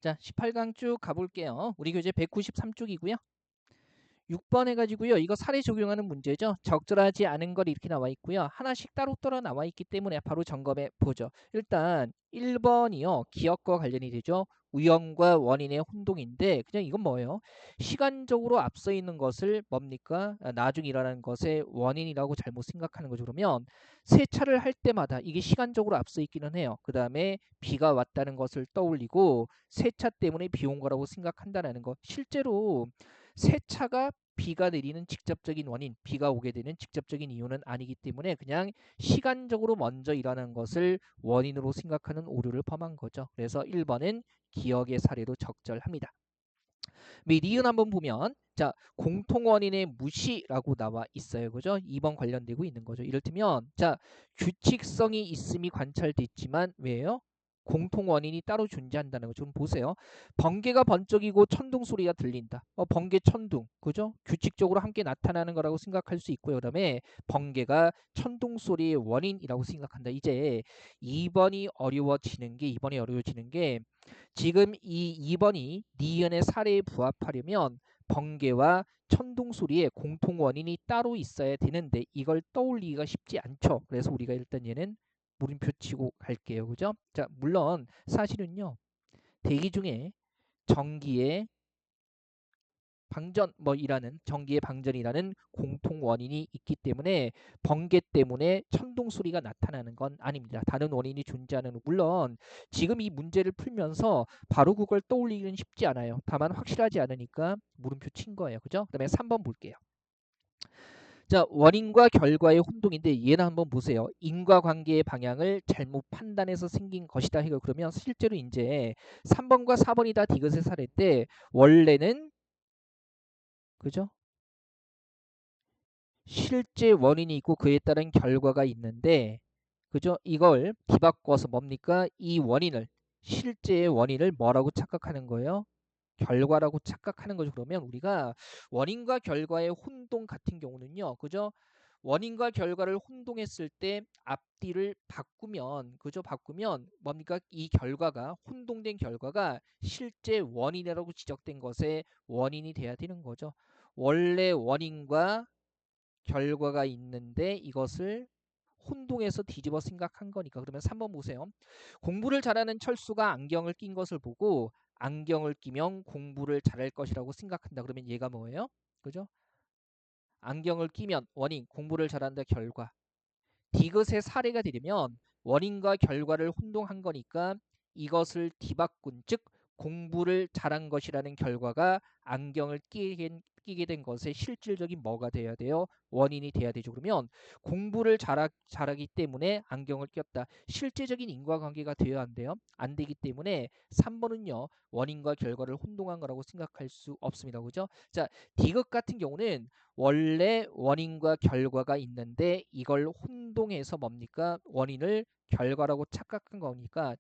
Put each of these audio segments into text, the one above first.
자, 18강 쭉 가볼게요. 우리 교재 193쪽이고요. 6번 해가지고요. 이거 사례 적용하는 문제죠. 적절하지 않은 걸 이렇게 나와 있고요. 하나씩 따로따로 나와 있기 때문에 바로 점검해 보죠. 일단 1번이요. 기억과 관련이 되죠. 우연과 원인의 혼동인데 그냥 이건 뭐예요? 시간적으로 앞서 있는 것을 뭡니까? 나중에 일어나는 것의 원인이라고 잘못 생각하는 거죠. 그러면 세차를 할 때마다 이게 시간적으로 앞서 있기는 해요. 그 다음에 비가 왔다는 것을 떠올리고 세차 때문에 비 온 거라고 생각한다는 거. 실제로 세차가 비가 내리는 직접적인 원인, 비가 오게 되는 직접적인 이유는 아니기 때문에 그냥 시간적으로 먼저 일어나는 것을 원인으로 생각하는 오류를 범한 거죠. 그래서 1번은 기억의 사례로 적절합니다. 니은 한번 보면 자, 공통 원인의 무시라고 나와 있어요. 그죠? 2번 관련되고 있는 거죠. 이를테면 자, 규칙성이 있음이 관찰됐지만 왜요? 공통 원인이 따로 존재한다는 거 좀 보세요. 번개가 번쩍이고 천둥 소리가 들린다. 번개 천둥. 그죠? 규칙적으로 함께 나타나는 거라고 생각할 수 있고요. 그다음에 번개가 천둥 소리의 원인이라고 생각한다. 이제 2번이 어려워지는 게 지금 이 2번이 니은의 사례에 부합하려면 번개와 천둥 소리의 공통 원인이 따로 있어야 되는데 이걸 떠올리기가 쉽지 않죠. 그래서 우리가 일단 얘는 물음표 치고 갈게요. 그죠? 자, 물론 사실은요. 대기 중에 전기의 방전 전기의 방전이라는 공통 원인이 있기 때문에 번개 때문에 천둥 소리가 나타나는 건 아닙니다. 다른 원인이 존재하는 물론 지금 이 문제를 풀면서 바로 그걸 떠올리기는 쉽지 않아요. 다만 확실하지 않으니까 물음표 친 거예요. 그죠? 그다음에 3번 볼게요. 자, 원인과 결과의 혼동인데 얘는 한번 보세요. 인과관계의 방향을 잘못 판단해서 생긴 것이다. 해요. 그러면 실제로 이제 3번과 4번이 다 디귿의 사례인데 원래는 그죠? 실제 원인이 있고 그에 따른 결과가 있는데 그죠? 이걸 뒤바꿔서 뭡니까? 이 원인을 실제의 원인을 뭐라고 착각하는 거예요? 결과라고 착각하는 거죠. 그러면 우리가 원인과 결과의 혼동 같은 경우는요. 그죠? 원인과 결과를 혼동했을 때 앞뒤를 바꾸면 그죠? 바꾸면 뭡니까? 이 결과가 혼동된 결과가 실제 원인이라고 지적된 것의 원인이 돼야 되는 거죠. 원래 원인과 결과가 있는데 이것을 혼동해서 뒤집어 생각한 거니까. 그러면 3번 보세요. 공부를 잘하는 철수가 안경을 낀 것을 보고 안경을 끼면 공부를 잘할 것이라고 생각한다. 그러면 얘가 뭐예요? 그죠? 안경을 끼면 원인, 공부를 잘한다 결과. 디귿의 사례가 되려면 원인과 결과를 혼동한 거니까 이것을 뒤바꾼 즉 공부를 잘한 것이라는 결과가 안경을 끼게 된 것의 실질적인 뭐가 돼야 돼요? 원인이 돼야 되죠. 그러면 공부를 잘하기 때문에 안경을 꼈다. 실제적인 인과관계가 되어야 안 돼요. 안 되기 때문에 3번은요. 원인과 결과를 혼동한 거라고 생각할 수 없습니다. 그죠? 자, 디귿 같은 경우는 원래 원인과 결과가 있는데 이걸 혼동해서 뭡니까? 원인을 결과라고 착각한 거니까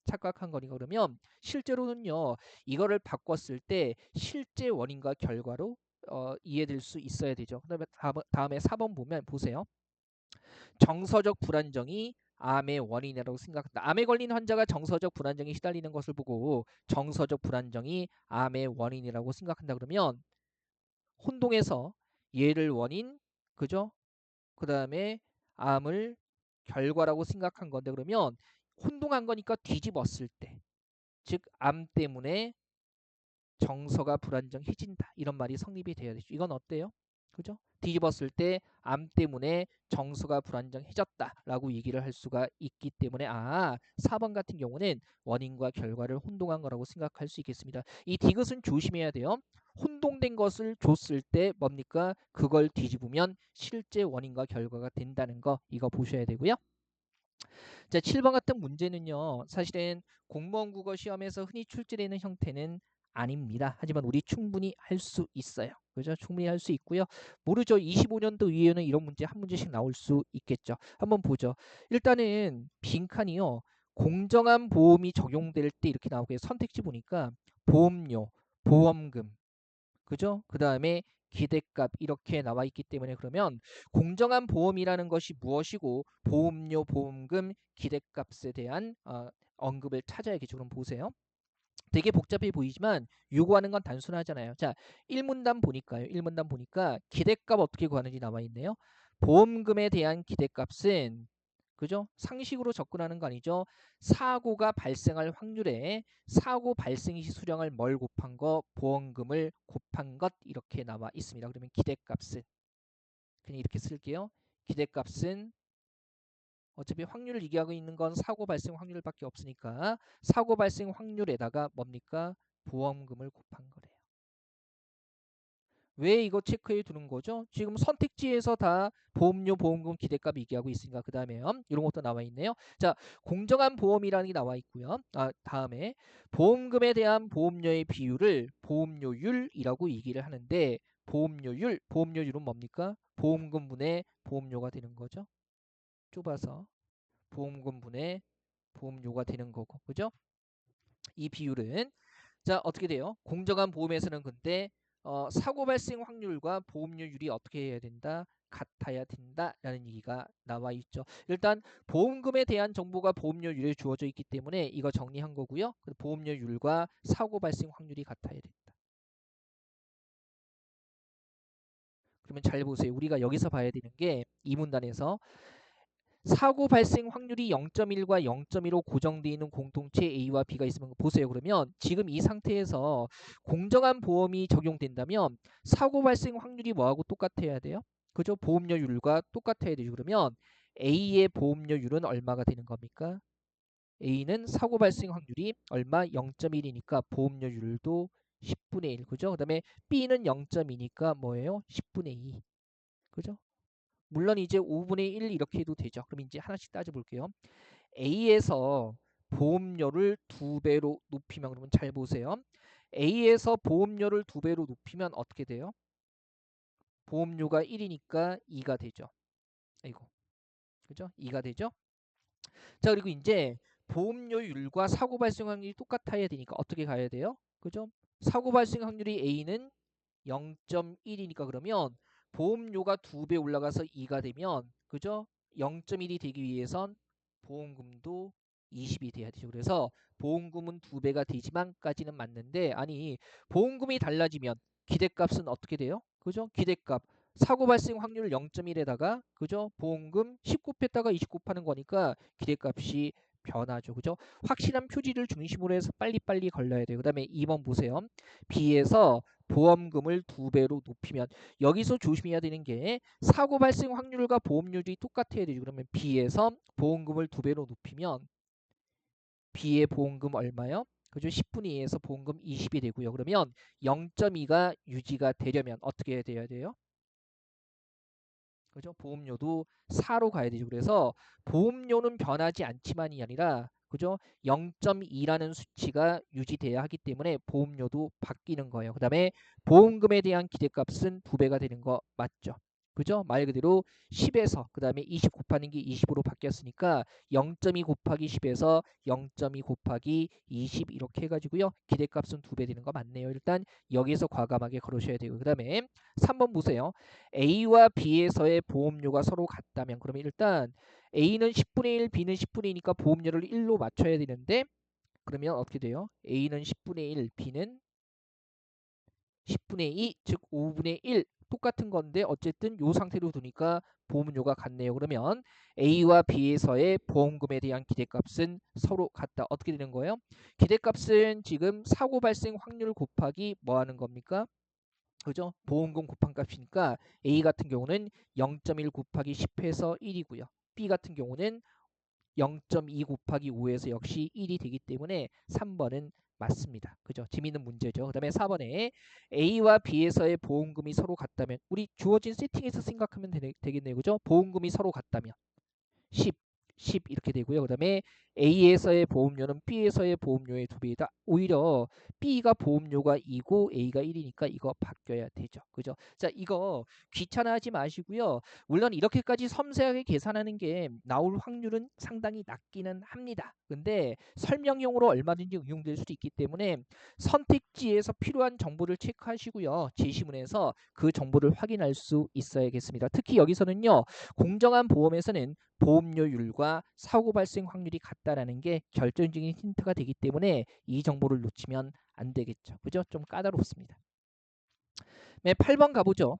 그러면 실제로는요. 이거를 바꿨을 때 실제 원인과 결과로 이해될 수 있어야 되죠. 그다음에 다음에 4번 보면 보세요. 정서적 불안정이 암의 원인이라고 생각한다. 암에 걸린 환자가 정서적 불안정에 시달리는 것을 보고 정서적 불안정이 암의 원인이라고 생각한다. 그러면 혼동해서 얘를 원인, 그죠? 그 다음에 암을 결과라고 생각한 건데 그러면 혼동한 거니까 뒤집었을 때, 즉 암 때문에 정서가 불안정해진다. 이런 말이 성립이 돼야 되죠. 이건 어때요? 그죠? 뒤집었을 때 암 때문에 정서가 불안정해졌다라고 얘기를 할 수가 있기 때문에 4번 같은 경우는 원인과 결과를 혼동한 거라고 생각할 수 있겠습니다. 이 디귿은 조심해야 돼요. 혼동된 것을 줬을 때 뭡니까? 그걸 뒤집으면 실제 원인과 결과가 된다는 거 이거 보셔야 되고요. 자, 7번 같은 문제는요. 사실은 공무원 국어 시험에서 흔히 출제되는 형태는 아닙니다. 하지만 우리 충분히 할 수 있어요. 그죠? 충분히 할 수 있고요. 모르죠. 25년도 이후에는 이런 문제 한 문제씩 나올 수 있겠죠. 한번 보죠. 일단은 빈칸이요. 공정한 보험이 적용될 때 이렇게 나오고요. 선택지 보니까 보험료, 보험금, 그죠? 그 다음에 기대값 이렇게 나와 있기 때문에 그러면 공정한 보험이라는 것이 무엇이고 보험료, 보험금, 기대값에 대한 언급을 찾아야겠죠. 그럼 보세요. 되게 복잡해 보이지만 요구하는 건 단순하잖아요. 자, 1문단 보니까요. 1문단 보니까 기대값 어떻게 구하는지 나와 있네요. 보험금에 대한 기대값은 그죠? 상식으로 접근하는 거 아니죠? 사고가 발생할 확률에 사고 발생 시 수령을 뭘 곱한 거, 보험금을 곱한 것 이렇게 나와 있습니다. 그러면 기대값은 그냥 이렇게 쓸게요. 기대값은 어차피 확률을 얘기하고 있는 건 사고 발생 확률밖에 없으니까 사고 발생 확률에다가 뭡니까? 보험금을 곱한 거래요. 왜 이거 체크해 두는 거죠? 지금 선택지에서 다 보험료, 보험금, 기대값 얘기하고 있으니까 그 다음에 이런 것도 나와 있네요. 자, 공정한 보험이라는 게 나와 있고요. 다음에 보험금에 대한 보험료의 비율을 보험료율이라고 얘기를 하는데 보험료율은 뭡니까? 보험금분의 보험료가 되는 거죠. 좁아서 보험금분의 보험료가 되는 거고, 그죠? 이 비율은 자 어떻게 돼요? 공정한 보험에서는 근데 사고 발생 확률과 보험료율이 어떻게 해야 된다? 같아야 된다라는 얘기가 나와 있죠. 일단 보험금에 대한 정보가 보험료율에 주어져 있기 때문에 이거 정리한 거고요. 보험료율과 사고 발생 확률이 같아야 된다. 그러면 잘 보세요. 우리가 여기서 봐야 되는 게 이 문단에서 사고 발생 확률이 0.1과 0.15 고정되어 있는 공통체 A와 B가 있으면 보세요. 그러면 지금 이 상태에서 공정한 보험이 적용된다면 사고 발생 확률이 뭐하고 똑같아야 돼요? 그죠? 보험료율과 똑같아야 되죠. 그러면 A의 보험료율은 얼마가 되는 겁니까? A는 사고 발생 확률이 얼마? 0.1이니까 보험료율도 10분의 1. 그죠? 그다음에 B는 0.2니까 뭐예요? 10분의 2. 그죠? 물론 이제 5분의 1 이렇게 해도 되죠. 그럼 이제 하나씩 따져볼게요. A에서 보험료를 2배로 높이면 그러면 잘 보세요. A에서 보험료를 2배로 높이면 어떻게 돼요? 보험료가 1이니까 2가 되죠. 아이고. 그죠? 2가 되죠? 자, 그리고 이제 보험료율과 사고 발생 확률이 똑같아야 되니까 어떻게 가야 돼요? 그죠? 사고 발생 확률이 A는 0.1이니까 그러면 보험료가 2배 올라가서 2가 되면 그죠? 0.1이 되기 위해선 보험금도 20이 돼야 되죠. 그래서 보험금은 2배가 되지만까지는 맞는데 아니 보험금이 달라지면 기대값은 어떻게 돼요? 그죠? 기대값 사고 발생 확률 0.1에다가 그죠? 보험금 10 곱했다가 20 곱하는 거니까 기대값이 변하죠. 그죠? 확실한 표지를 중심으로 해서 빨리빨리 걸려야 돼요. 그 다음에 2번 보세요. B에서 보험금을 2배로 높이면 여기서 조심해야 되는 게 사고 발생 확률과 보험료율이 똑같아야 되죠. 그러면 B에서 보험금을 2배로 높이면 B의 보험금 얼마요? 그죠? 10분의 2에서 보험금 20이 되고요. 그러면 0.2가 유지가 되려면 어떻게 해야 돼요? 그죠? 보험료도 4로 가야 되죠. 그래서 보험료는 변하지 않지만이 아니라 그죠? 0.2라는 수치가 유지돼야 하기 때문에 보험료도 바뀌는 거예요. 그다음에 보험금에 대한 기대값은 2배가 되는 거 맞죠? 그죠? 말 그대로 10에서 그다음에 20 곱하는 게 20으로 바뀌었으니까 0.2 곱하기 10에서 0.2 곱하기 20 이렇게 해가지고요. 기대값은 2배 되는 거 맞네요. 일단 여기서 과감하게 걸으셔야 되고 그다음에 3번 보세요. A와 B에서의 보험료가 서로 같다면 그러면 일단 A는 10분의 1, B는 10분의 2니까 보험료를 1로 맞춰야 되는데 그러면 어떻게 돼요? A는 10분의 1, B는 10분의 2, 즉 5분의 1 똑같은 건데 어쨌든 이 상태로 두니까 보험료가 같네요. 그러면 A와 B에서의 보험금에 대한 기대값은 서로 같다. 어떻게 되는 거예요? 기대값은 지금 사고 발생 확률 곱하기 뭐 하는 겁니까? 그죠? 보험금 곱한 값이니까 A 같은 경우는 0.1 곱하기 10해서 1이고요. B 같은 경우는 0.2 곱하기 5에서 역시 1이 되기 때문에 3번은 맞습니다. 그죠? 재미있는 문제죠. 그 다음에 4번에 A와 B에서의 보험금이 서로 같다면 우리 주어진 세팅에서 생각하면 되겠네요. 그죠? 보험금이 서로 같다면 10, 10 이렇게 되고요. 그 다음에 A에서의 보험료는 B에서의 보험료의 2배이다. 오히려 B가 보험료가 2고 A가 1이니까 이거 바뀌어야 되죠. 그죠? 자, 이거 귀찮아하지 마시고요. 물론 이렇게까지 섬세하게 계산하는 게 나올 확률은 상당히 낮기는 합니다. 근데 설명용으로 얼마든지 응용될 수도 있기 때문에 선택지에서 필요한 정보를 체크하시고요. 제시문에서 그 정보를 확인할 수 있어야겠습니다. 특히 여기서는요. 공정한 보험에서는 보험료율과 사고 발생 확률이 같다. 있다라는 게 결정적인 힌트가 되기 때문에 이 정보를 놓치면 안 되겠죠. 그죠? 좀 까다롭습니다. 네, 8번 가보죠.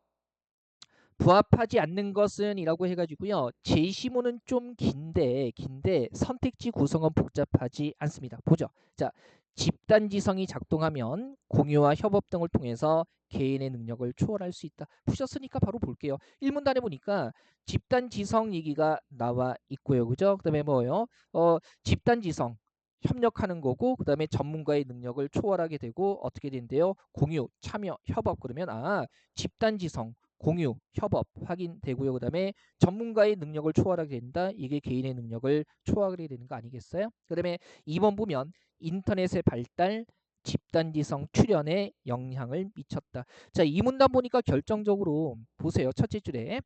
부합하지 않는 것은 이라고 해가지고요. 제시문은 좀 긴데 선택지 구성은 복잡하지 않습니다. 보죠. 자, 집단지성이 작동하면 공유와 협업 등을 통해서 개인의 능력을 초월할 수 있다. 푸셨으니까 바로 볼게요. 1문단에 보니까 집단지성 얘기가 나와 있고요. 그죠? 그 다음에 뭐예요? 집단지성. 협력하는 거고 그 다음에 전문가의 능력을 초월하게 되고 어떻게 된대요? 공유, 참여, 협업. 그러면 집단지성 공유, 협업 확인되고요. 그다음에 전문가의 능력을 초월하게 된다. 이게 개인의 능력을 초월하게 되는 거 아니겠어요? 그다음에 2번 보면 인터넷의 발달, 집단지성 출현에 영향을 미쳤다. 자, 이 문단 보니까 결정적으로 보세요. 첫째 줄에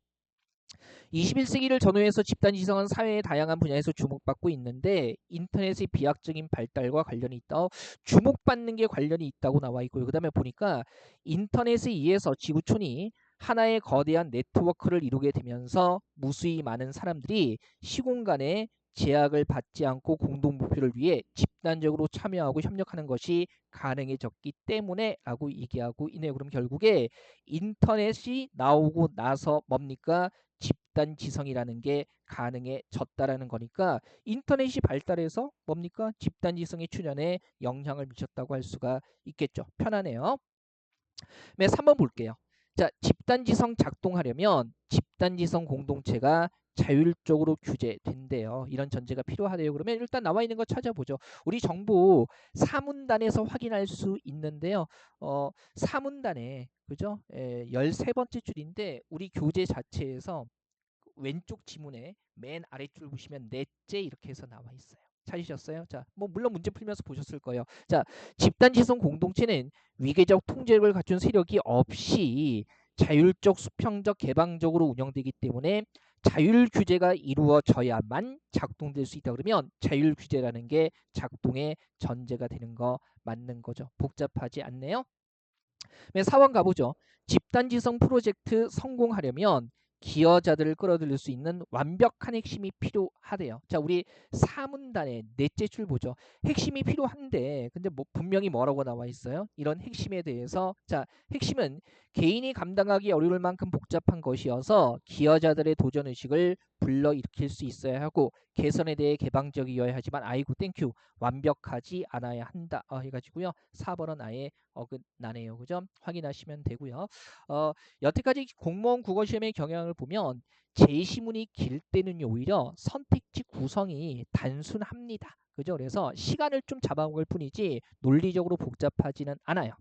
21세기를 전후해서 집단지성은 사회의 다양한 분야에서 주목받고 있는데 인터넷의 비약적인 발달과 관련이 있다. 주목받는 게 관련이 있다고 나와 있고요. 그 다음에 보니까 인터넷에 의해서 지구촌이 하나의 거대한 네트워크를 이루게 되면서 무수히 많은 사람들이 시공간에 제약을 받지 않고 공동 목표를 위해 집단적으로 참여하고 협력하는 것이 가능해졌기 때문에 라고 얘기하고 있네요. 그럼 결국에 인터넷이 나오고 나서 뭡니까? 집단지성이라는 게 가능해졌다라는 거니까 인터넷이 발달해서 뭡니까? 집단지성의 출현에 영향을 미쳤다고 할 수가 있겠죠. 편하네요. 네, 3번 볼게요. 자, 집단지성 작동하려면 집단지성 공동체가 자율적으로 규제된대요. 이런 전제가 필요하대요. 그러면 일단 나와 있는 거 찾아보죠. 우리 정보 사문단에서 확인할 수 있는데요. 사문단에 그죠? 13번째 줄인데 우리 교재 자체에서 왼쪽 지문에 맨 아래줄 보시면 넷째 이렇게 해서 나와 있어요. 찾으셨어요? 자, 뭐 물론 문제 풀면서 보셨을 거예요. 자, 집단지성 공동체는 위계적 통제력을 갖춘 세력이 없이 자율적, 수평적, 개방적으로 운영되기 때문에 자율 규제가 이루어져야만 작동될 수 있다. 그러면 자율 규제라는 게 작동의 전제가 되는 거 맞는 거죠. 복잡하지 않네요. 네, 4번 가보죠. 집단지성 프로젝트 성공하려면 기여자들을 끌어들일 수 있는 완벽한 핵심이 필요하대요. 자, 우리 사문단의 넷째 줄 보죠. 핵심이 필요한데 근데 뭐 분명히 뭐라고 나와 있어요? 이런 핵심에 대해서 자, 핵심은 개인이 감당하기 어려울 만큼 복잡한 것이어서 기여자들의 도전의식을 불러일으킬 수 있어야 하고 개선에 대해 개방적이어야 하지만 아이고 땡큐 완벽하지 않아야 한다 해가지고요. 4번은 아예 어긋나네요. 그죠? 확인하시면 되고요. 여태까지 공무원 국어시험의 경향을 보면 제시문이 길 때는 오히려 선택지 구성이 단순합니다. 그죠? 그래서 시간을 좀 잡아먹을 뿐이지 논리적으로 복잡하지는 않아요.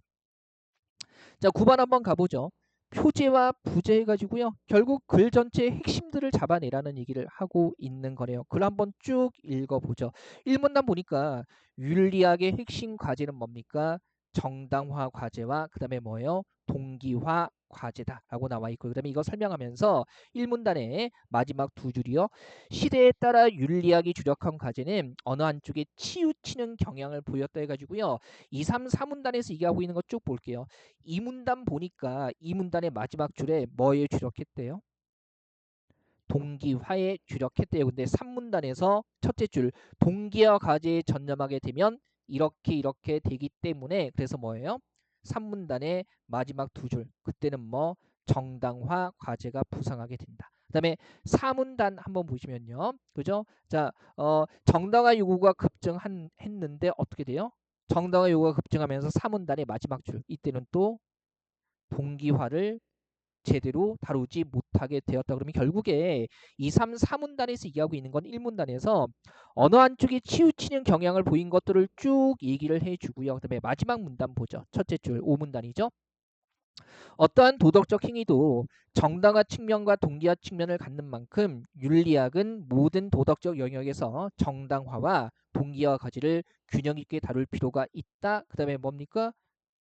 자, 9번 한번 가보죠. 표제와 부제 해가지고요. 결국 글 전체의 핵심들을 잡아내라는 얘기를 하고 있는 거네요. 글 한번 쭉 읽어보죠. 1문단 보니까 윤리학의 핵심 과제는 뭡니까? 정당화 과제와 그 다음에 뭐예요? 동기화 과제다라고 나와 있고 그 다음에 이거 설명하면서 1문단의 마지막 두 줄이요. 시대에 따라 윤리학이 주력한 과제는 어느 한쪽에 치우치는 경향을 보였다 해가지고요. 2, 3, 4문단에서 얘기하고 있는 거 쭉 볼게요. 이 문단 보니까 이 문단의 마지막 줄에 뭐에 주력했대요? 동기화에 주력했대요. 근데 3문단에서 첫째 줄 동기화 과제에 전념하게 되면 이렇게 되기 때문에 그래서 뭐예요? 3문단의 마지막 두 줄 그때는 뭐 정당화 과제가 부상하게 된다. 그다음에 4문단 한번 보시면요. 그죠? 자, 정당화 요구가 급증했는데 어떻게 돼요? 정당화 요구가 급증하면서 4문단의 마지막 줄 이때는 또 동기화를 제대로 다루지 못하게 되었다. 그러면 결국에 2, 3, 4문단에서 얘기하고 있는 건 1문단에서 어느 한쪽에 치우치는 경향을 보인 것들을 쭉 얘기를 해주고요. 그 다음에 마지막 문단 보죠. 첫째 줄 5문단이죠. 어떠한 도덕적 행위도 정당화 측면과 동기화 측면을 갖는 만큼 윤리학은 모든 도덕적 영역에서 정당화와 동기화 가지를 균형 있게 다룰 필요가 있다. 그 다음에 뭡니까?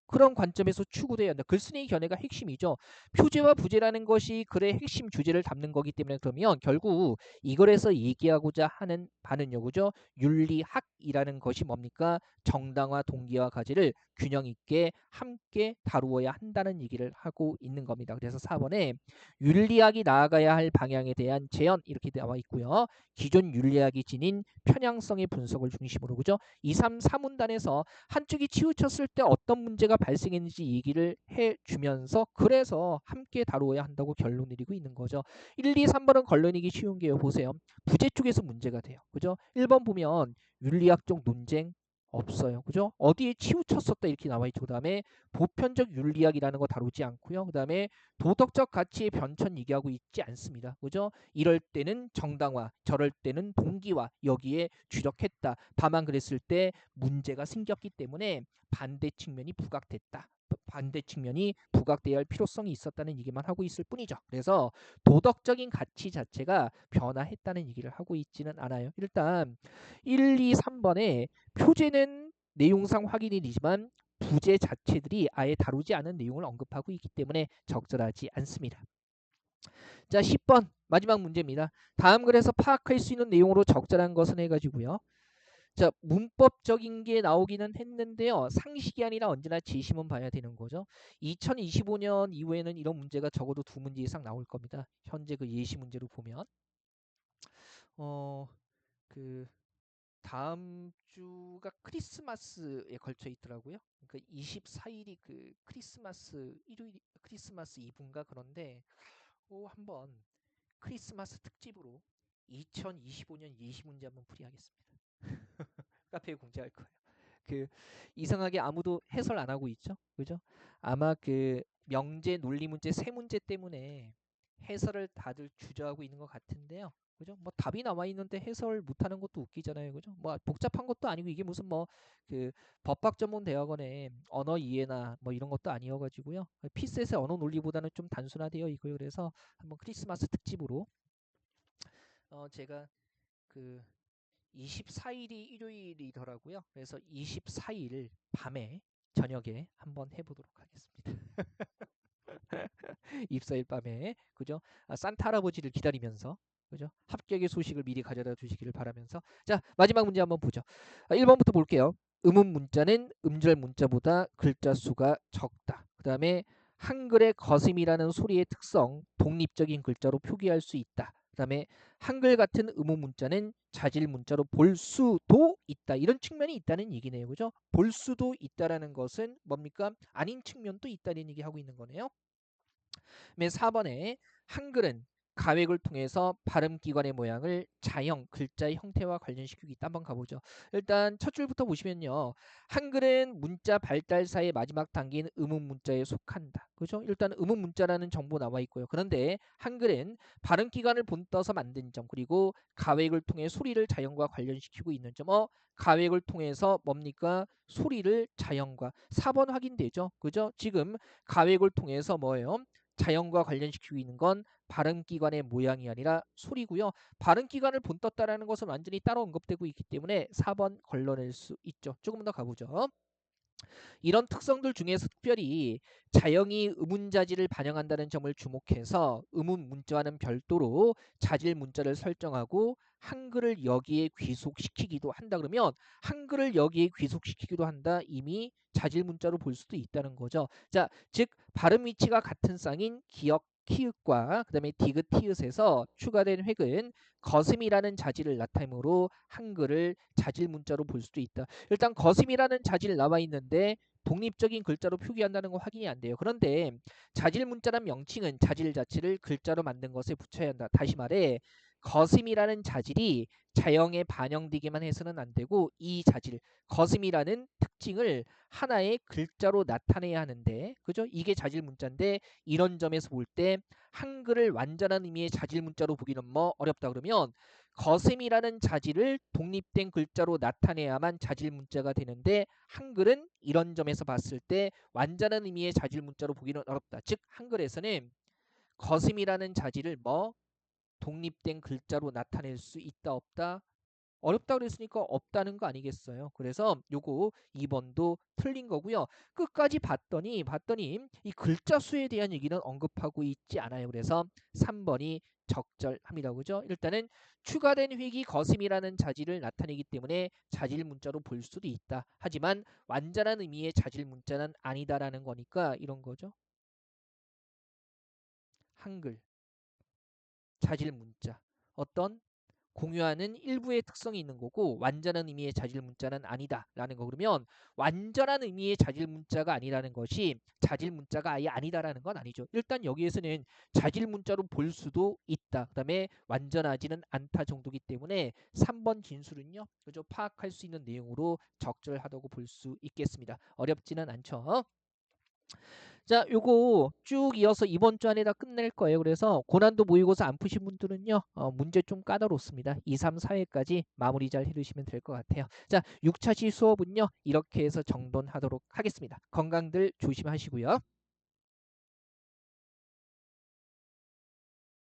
그런 관점에서 추구돼야 한다. 글쓴이 견해가 핵심이죠. 표제와 부제라는 것이 글의 핵심 주제를 담는 거기 때문에 그러면 결국 이걸에서 얘기하고자 하는 바는요. 그죠? 윤리학이라는 것이 뭡니까? 정당화 동기와 가치를 균형 있게 함께 다루어야 한다는 얘기를 하고 있는 겁니다. 그래서 4번에 윤리학이 나아가야 할 방향에 대한 제언 이렇게 나와 있고요. 기존 윤리학이 지닌 편향성의 분석을 중심으로 그죠? 2, 3, 4문단에서 한쪽이 치우쳤을 때 어떤 문제가 발생했는지 얘기를 해주면서 그래서 함께 다루어야 한다고 결론 내리고 있는 거죠. 1, 2, 3번은 걸러내기 쉬운 게요. 보세요. 부재 쪽에서 문제가 돼요. 그죠? 1번 보면 윤리학적 논쟁 없어요. 그죠? 어디에 치우쳤었다 이렇게 나와 있죠. 그다음에 보편적 윤리학이라는 거 다루지 않고요. 그다음에 도덕적 가치의 변천 얘기하고 있지 않습니다. 그죠? 이럴 때는 정당화, 저럴 때는 동기화 여기에 주력했다. 다만 그랬을 때 문제가 생겼기 때문에 반대 측면이 부각됐다. 반대 측면이 부각돼야 할 필요성이 있었다는 얘기만 하고 있을 뿐이죠. 그래서 도덕적인 가치 자체가 변화했다는 얘기를 하고 있지는 않아요. 일단 1, 2, 3번에 표제는 내용상 확인이 되지만 부제 자체들이 아예 다루지 않은 내용을 언급하고 있기 때문에 적절하지 않습니다. 자, 10번 마지막 문제입니다. 다음 글에서 파악할 수 있는 내용으로 적절한 것은 해가지고요. 자, 문법적인 게 나오기는 했는데요. 상식이 아니라 언제나 재심은 봐야 되는 거죠. 2025년 이후에는 이런 문제가 적어도 2문제 이상 나올 겁니다. 현재 그 예시 문제로 보면 그 다음 주가 크리스마스에 걸쳐 있더라고요. 그러니까 24일이 그 크리스마스 일요일 크리스마스 이브인가 그런데 한번 크리스마스 특집으로 2025년 예시 문제 한번 풀이하겠습니다. 카페에 공지할 거예요. 그 이상하게 아무도 해설 안 하고 있죠. 그죠? 아마 그 명제 논리 문제 세 문제 때문에 해설을 다들 주저하고 있는 것 같은데요. 그죠? 뭐 답이 나와 있는데 해설 못 하는 것도 웃기잖아요. 그죠? 뭐 복잡한 것도 아니고 이게 무슨 뭐 그 법학 전문 대학원의 언어 이해나 뭐 이런 것도 아니어 가지고요. 피셋의 언어 논리보다는 좀 단순화되어 있고요. 그래서 한번 크리스마스 특집으로 제가 그 24일이 일요일이더라고요. 그래서 24일 밤에 저녁에 한번 해보도록 하겠습니다. 입사일 밤에 그죠? 산타 할아버지를 기다리면서 그죠? 합격의 소식을 미리 가져다 주시기를 바라면서 자 마지막 문제 한번 보죠. 1번부터 볼게요. 음운 문자는 음절 문자보다 글자 수가 적다. 그 다음에 한글의 거슴이라는 소리의 특성 독립적인 글자로 표기할 수 있다. 그 다음에 한글 같은 음운 문자는 자질 문자로 볼 수도 있다. 이런 측면이 있다는 얘기네요. 그죠? 볼 수도 있다라는 것은 뭡니까? 아닌 측면도 있다는 얘기 하고 있는 거네요. 맨 4번에 한글은 가획을 통해서 발음기관의 모양을 자형, 글자의 형태와 관련시키고 있다. 한번 가보죠. 일단 첫 줄부터 보시면요. 한글은 문자 발달사의 마지막 단계인 음운 문자에 속한다. 그죠? 일단 음운 문자라는 정보 나와 있고요. 그런데 한글은 발음기관을 본떠서 만든 점 그리고 가획을 통해 소리를 자형과 관련시키고 있는 점. 가획을 통해서 뭡니까? 소리를 자형과 4번 확인되죠. 그죠? 지금 가획을 통해서 뭐예요? 자연과 관련시키고 있는 건 발음기관의 모양이 아니라 소리고요. 발음기관을 본떴다라는 것은 완전히 따로 언급되고 있기 때문에 4번 걸러낼 수 있죠. 조금 더 가보죠. 이런 특성들 중에서 특별히 자형이 음운자질을 반영한다는 점을 주목해서 음운 문자와는 별도로 자질 문자를 설정하고 한글을 여기에 귀속시키기도 한다. 그러면 한글을 여기에 귀속시키기도 한다. 이미 자질 문자로 볼 수도 있다는 거죠. 자, 즉 발음 위치가 같은 쌍인 기역 키읔과 그다음에 디귿 티읕에서 추가된 획은 거슴이라는 자질을 나타내므로 한글을 자질 문자로 볼 수도 있다. 일단 거슴이라는 자질 나와 있는데 독립적인 글자로 표기한다는 건 확인이 안 돼요. 그런데 자질 문자란 명칭은 자질 자체를 글자로 만든 것에 붙여야 한다. 다시 말해 거슴이라는 자질이 자형에 반영되기만 해서는 안 되고 이 자질 거슴이라는 특징을 하나의 글자로 나타내야 하는데 그죠? 이게 자질 문자인데 이런 점에서 볼 때 한글을 완전한 의미의 자질 문자로 보기는 뭐 어렵다 그러면 거슴이라는 자질을 독립된 글자로 나타내야만 자질 문자가 되는데 한글은 이런 점에서 봤을 때 완전한 의미의 자질 문자로 보기는 어렵다. 즉 한글에서는 거슴이라는 자질을 뭐 독립된 글자로 나타낼 수 있다 없다 어렵다 그랬으니까 없다는 거 아니겠어요. 그래서 요거 2번도 틀린 거고요. 끝까지 봤더니 이 글자 수에 대한 얘기는 언급하고 있지 않아요. 그래서 3번이 적절합니다. 그죠? 일단은 추가된 획이 거슴이라는 자질을 나타내기 때문에 자질 문자로 볼 수도 있다. 하지만 완전한 의미의 자질 문자는 아니다라는 거니까 이런 거죠. 한글 자질 문자. 어떤 공유하는 일부의 특성이 있는 거고 완전한 의미의 자질 문자는 아니다라는 거. 그러면 완전한 의미의 자질 문자가 아니라는 것이 자질 문자가 아예 아니다라는 건 아니죠. 일단 여기에서는 자질 문자로 볼 수도 있다. 그다음에 완전하지는 않다 정도기 때문에 3번 진술은요. 그죠? 파악할 수 있는 내용으로 적절하다고 볼 수 있겠습니다. 어렵지는 않죠. 자, 요거 쭉 이어서 이번 주 안에다 끝낼 거예요. 그래서 고난도 모의고사 안 푸신 분들은요, 문제 좀 까다롭습니다. 2, 3, 4회까지 마무리 잘 해두시면 될 것 같아요. 자, 6차시 수업은요, 이렇게 해서 정돈하도록 하겠습니다. 건강들 조심하시고요.